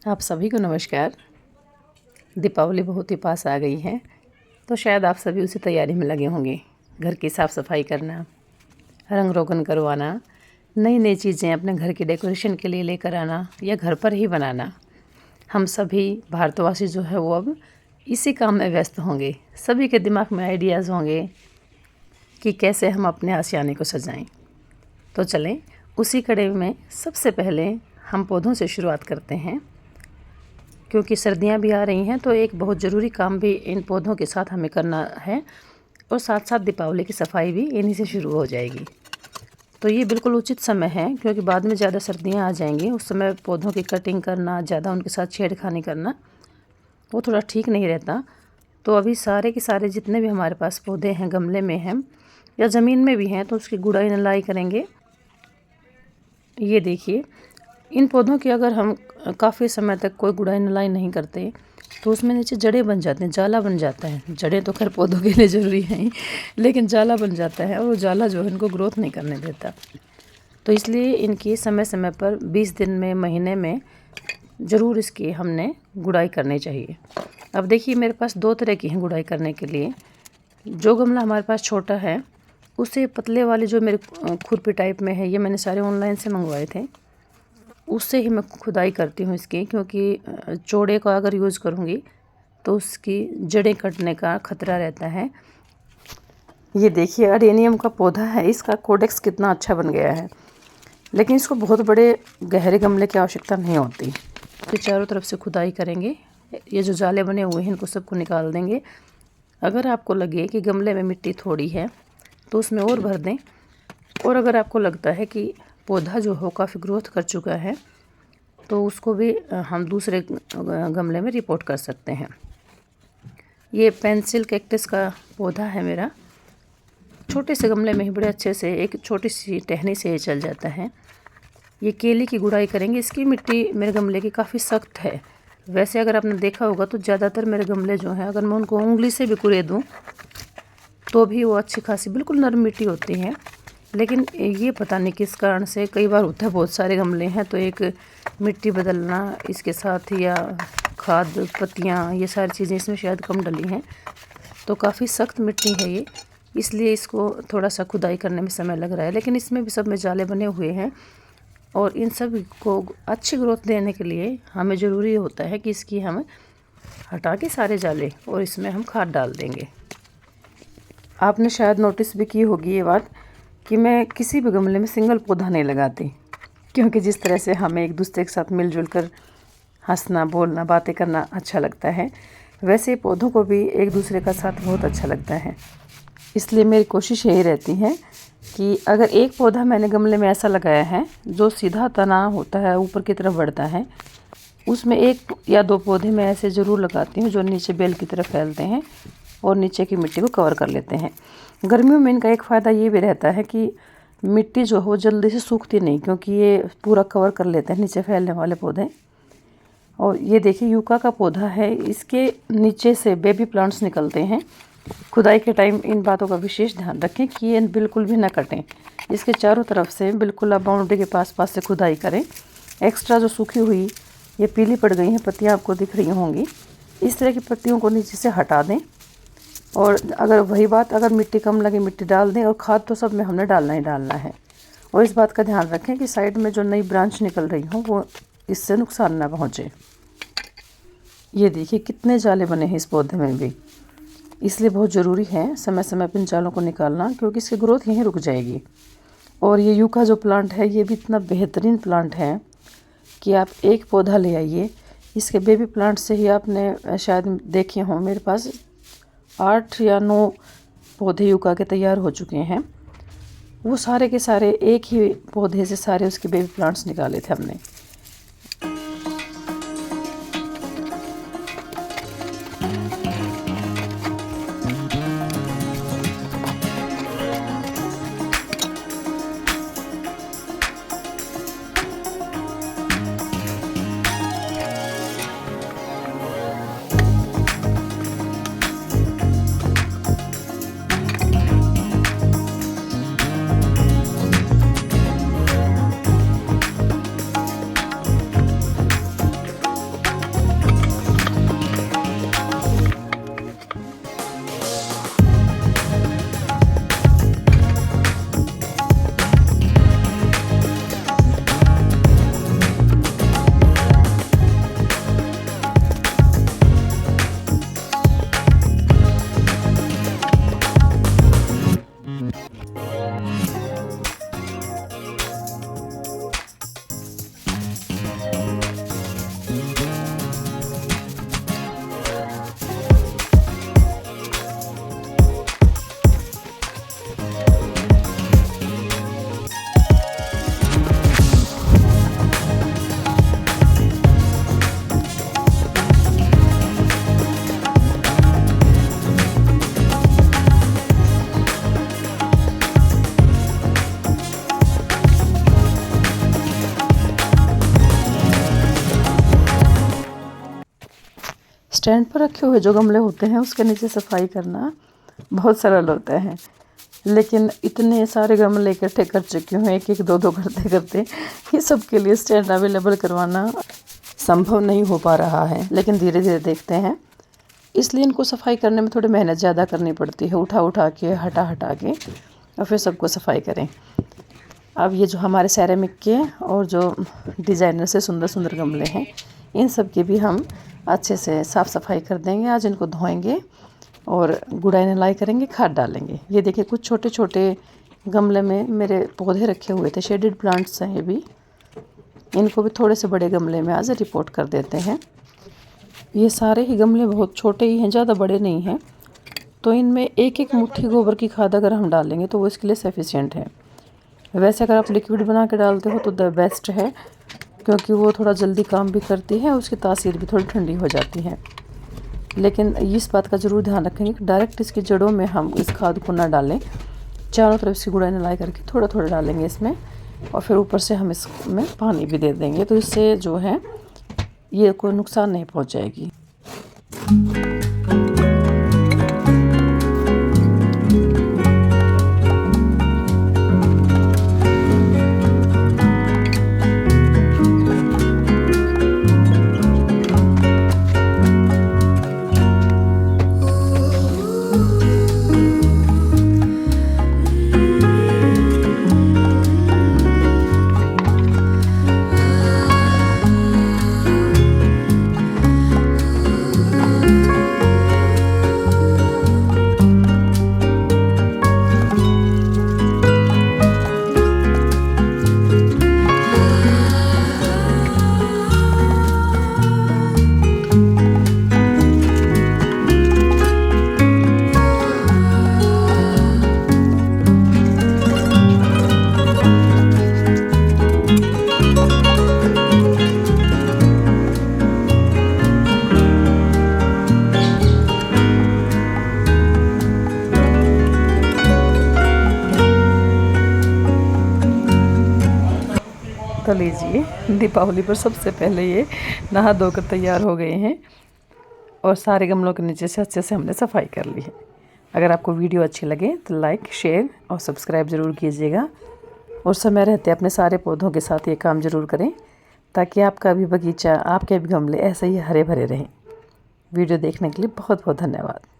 आप सभी को नमस्कार। दीपावली बहुत ही पास आ गई है, तो शायद आप सभी उसी तैयारी में लगे होंगे। घर की साफ़ सफाई करना, रंग रोगन करवाना, नई नई चीज़ें अपने घर की डेकोरेशन के लिए लेकर आना या घर पर ही बनाना। हम सभी भारतवासी जो है वो अब इसी काम में व्यस्त होंगे। सभी के दिमाग में आइडियाज़ होंगे कि कैसे हम अपने आशियाने को सजाएं। तो चलें उसी कड़ी में सबसे पहले हम पौधों से शुरुआत करते हैं, क्योंकि सर्दियां भी आ रही हैं तो एक बहुत ज़रूरी काम भी इन पौधों के साथ हमें करना है और साथ साथ दीपावली की सफाई भी इन्हीं से शुरू हो जाएगी। तो ये बिल्कुल उचित समय है, क्योंकि बाद में ज़्यादा सर्दियां आ जाएंगी, उस समय पौधों की कटिंग करना, ज़्यादा उनके साथ छेड़खानी करना वो थोड़ा ठीक नहीं रहता। तो अभी सारे के सारे जितने भी हमारे पास पौधे हैं, गमले में हैं या ज़मीन में भी हैं, तो उसकी गुड़ाई नलाई करेंगे। ये देखिए, इन पौधों की अगर हम काफ़ी समय तक कोई गुड़ाई नलाई नहीं करते तो उसमें नीचे जड़ें बन जाते हैं, जाला बन जाता है। जड़ें तो खैर पौधों के लिए ज़रूरी हैं ही, लेकिन जाला बन जाता है और वो जाला जो है इनको ग्रोथ नहीं करने देता। तो इसलिए इनकी समय समय पर 20 दिन में, महीने में ज़रूर इसकी हमने गुड़ाई करनी चाहिए। अब देखिए, मेरे पास 2 तरह की हैं गुड़ाई करने के लिए। जो गमला हमारे पास छोटा है उससे पतले वाले जो मेरे खुरपी टाइप में है, ये मैंने सारे ऑनलाइन से मंगवाए थे, उससे ही मैं खुदाई करती हूँ इसकी, क्योंकि चौड़े का अगर यूज़ करूँगी तो उसकी जड़ें कटने का खतरा रहता है। ये देखिए, अडेनियम का पौधा है, इसका कोडेक्स कितना अच्छा बन गया है, लेकिन इसको बहुत बड़े गहरे गमले की आवश्यकता नहीं होती। तो चारों तरफ से खुदाई करेंगे, ये जो जाले बने हुए हैं इनको सबको निकाल देंगे। अगर आपको लगे कि गमले में मिट्टी थोड़ी है तो उसमें और भर दें, और अगर आपको लगता है कि पौधा जो हो काफ़ी ग्रोथ कर चुका है तो उसको भी हम दूसरे गमले में रिपोर्ट कर सकते हैं। ये पेंसिल कैक्टस का पौधा है मेरा, छोटे से गमले में ही बड़े अच्छे से एक छोटी सी टहनी से ये चल जाता है। ये केले की गुड़ाई करेंगे। इसकी मिट्टी मेरे गमले की काफ़ी सख्त है। वैसे अगर आपने देखा होगा तो ज़्यादातर मेरे गमले जो हैं, अगर मैं उनको उंगली से भी कुरेद दूँ तो भी वो अच्छी खासी बिल्कुल नरम मिट्टी होती है। लेकिन ये पता नहीं किस कारण से कई बार होता है, बहुत सारे गमले हैं तो एक मिट्टी बदलना, इसके साथ या खाद, पत्तियाँ, ये सारी चीज़ें इसमें शायद कम डली हैं, तो काफ़ी सख्त मिट्टी है ये, इसलिए इसको थोड़ा सा खुदाई करने में समय लग रहा है। लेकिन इसमें भी सब में जाले बने हुए हैं और इन सब को अच्छी ग्रोथ देने के लिए हमें ज़रूरी होता है कि इसकी हम हटा के सारे जाले और इसमें हम खाद डाल देंगे। आपने शायद नोटिस भी की होगी ये बात कि मैं किसी भी गमले में सिंगल पौधा नहीं लगाती, क्योंकि जिस तरह से हमें एक दूसरे के साथ मिलजुल कर हंसना, बोलना, बातें करना अच्छा लगता है, वैसे पौधों को भी एक दूसरे का साथ बहुत अच्छा लगता है। इसलिए मेरी कोशिश यही रहती है कि अगर एक पौधा मैंने गमले में ऐसा लगाया है जो सीधा तना होता है, ऊपर की तरफ बढ़ता है, उसमें 1 या 2 पौधे मैं ऐसे ज़रूर लगाती हूँ जो नीचे बेल की तरफ फैलते हैं और नीचे की मिट्टी को कवर कर लेते हैं। गर्मियों में इनका एक फ़ायदा ये भी रहता है कि मिट्टी जो हो जल्दी से सूखती नहीं, क्योंकि ये पूरा कवर कर लेते हैं नीचे फैलने वाले पौधे। और ये देखिए, यूका का पौधा है, इसके नीचे से बेबी प्लांट्स निकलते हैं। खुदाई के टाइम इन बातों का विशेष ध्यान रखें कि ये बिल्कुल भी ना कटें। इसके चारों तरफ से बिल्कुल आप बाउंड्री के पास पास से खुदाई करें। एक्स्ट्रा जो सूखी हुई ये पीली पड़ गई हैं पत्तियाँ आपको दिख रही होंगी, इस तरह की पत्तियों को नीचे से हटा दें। और अगर वही बात, अगर मिट्टी कम लगे मिट्टी डाल दें, और खाद तो सब में हमने डालना ही डालना है। और इस बात का ध्यान रखें कि साइड में जो नई ब्रांच निकल रही हो वो इससे नुकसान ना पहुँचे। ये देखिए कितने जाले बने हैं इस पौधे में भी, इसलिए बहुत ज़रूरी है समय समय पर इन जालों को निकालना, क्योंकि इसकी ग्रोथ यहीं रुक जाएगी। और ये यूका जो प्लांट है ये भी इतना बेहतरीन प्लांट है कि आप एक पौधा ले आइए, इसके बेबी प्लांट से ही आपने शायद देखे हों, मेरे पास 8 या 9 पौधे यूका के तैयार हो चुके हैं। वो सारे के सारे एक ही पौधे से सारे उसके बेबी प्लांट्स निकाले थे हमने। स्टैंड पर रखे हुए जो गमले होते हैं उसके नीचे सफाई करना बहुत सरल होता है, लेकिन इतने सारे गमले इकट्ठे कर चुकी हूँ, एक एक दो दो करते करते ये सब के लिए स्टैंड अवेलेबल करवाना संभव नहीं हो पा रहा है। लेकिन धीरे धीरे देखते हैं, इसलिए इनको सफाई करने में थोड़ी मेहनत ज़्यादा करनी पड़ती है, उठा उठा के हटा हटा के और फिर सबको सफाई करें। अब ये जो हमारे सेरेमिक के और जो डिज़ाइनर से सुंदर सुंदर गमले हैं, इन सब की भी हम अच्छे से साफ़ सफाई कर देंगे। आज इनको धोएंगे और गुड़ाई नलाई करेंगे, खाद डालेंगे। ये देखिए कुछ छोटे छोटे गमले में मेरे पौधे रखे हुए थे, शेडेड प्लांट्स हैं ये भी। इनको भी थोड़े से बड़े गमले में आज रिपोर्ट कर देते हैं। ये सारे ही गमले बहुत छोटे ही हैं, ज़्यादा बड़े नहीं हैं, तो इनमें एक एक मुट्ठी गोबर की खाद अगर हम डालेंगे तो वो इसके लिए सफिशिएंट है। वैसे अगर आप लिक्विड बना के डालते हो तो द बेस्ट है, क्योंकि वो थोड़ा जल्दी काम भी करती है, उसकी तासीर भी थोड़ी ठंडी हो जाती है। लेकिन इस बात का ज़रूर ध्यान रखेंगे कि डायरेक्ट इसकी जड़ों में हम इस खाद को ना डालें, चारों तरफ इसकी गुड़ाई नलाई करके थोड़ा थोड़ा डालेंगे इसमें, और फिर ऊपर से हम इसमें पानी भी दे देंगे, तो इससे जो है ये कोई नुकसान नहीं पहुँचाएगी। तो लीजिए, दीपावली पर सबसे पहले ये नहा धोकर तैयार हो गए हैं और सारे गमलों के नीचे से अच्छे से हमने सफाई कर ली है। अगर आपको वीडियो अच्छी लगे तो लाइक, शेयर और सब्सक्राइब ज़रूर कीजिएगा, और समय रहते अपने सारे पौधों के साथ ये काम ज़रूर करें, ताकि आपका भी बगीचा, आपके भी गमले ऐसे ही हरे भरे रहें। वीडियो देखने के लिए बहुत बहुत धन्यवाद।